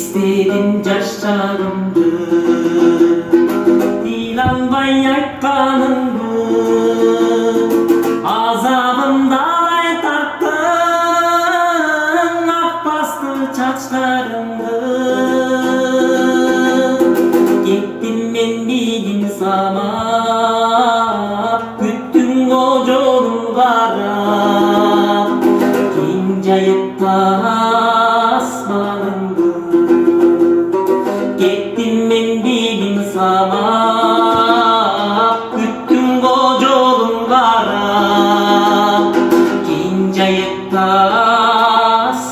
istedim yaşlarımdı, dil almay yakkanımdı, azabım dağlay taktın, ak bastı çaçlarımdı. Gittim ben bildim sana, güttüm o yolun kara, incayıp tasmanımdı. Gittim ben bildim sana, güttüm o yolun kara, incayıp tasmanımdı.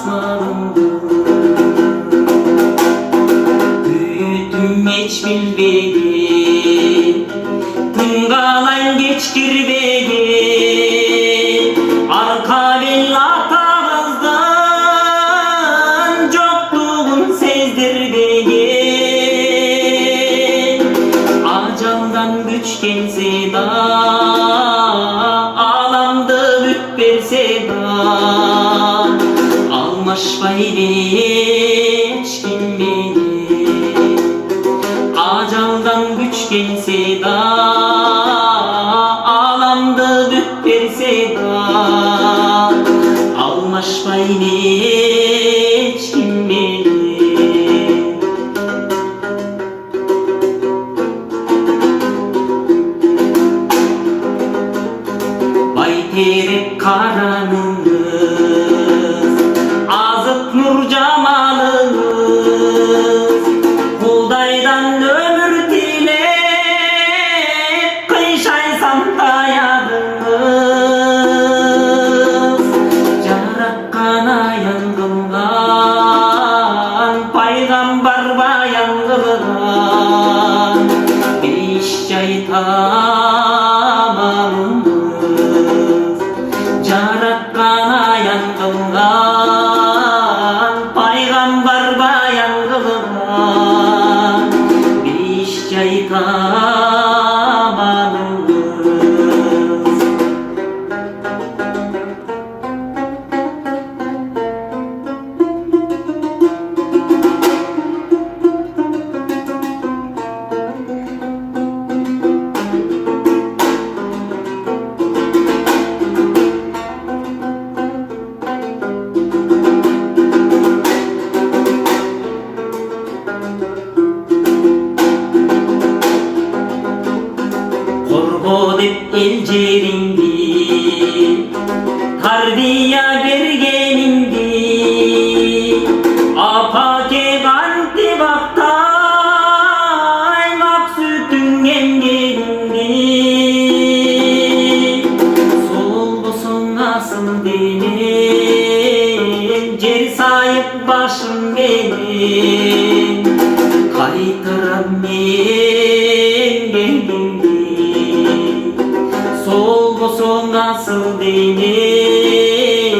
Büyüdüm hiç bilmedi, tıngalan geçkir beni, arka vellatağızdan çokluğun sezdir beni. Acaldan güç gelse da, alamda büt verse da, almış bayreç kim beni. Acaldan güç gelse da, alamda büt verse da, almış bayreç kim beni. Bayterek karanınız, azıp nur camalınız, Kuldaydan ömür dilep, kıyşaysam dayadınız. Yarakkana yangılgan, paygambar bayan kılgan, beş ay tamamınız. Yarakkana yangılgan, paygambar bayan kılgan, beş ay tamamınız. Korkudip elcerindi, tarbiya bergenindi, apake ganti baktay, maksudun engelindi. Soldu son asıl benim, cer sahip başım benim, kaytıram men geldim. Soldu son asıl benim,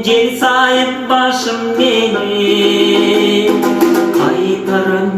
cer sahip başım benim, kaytarım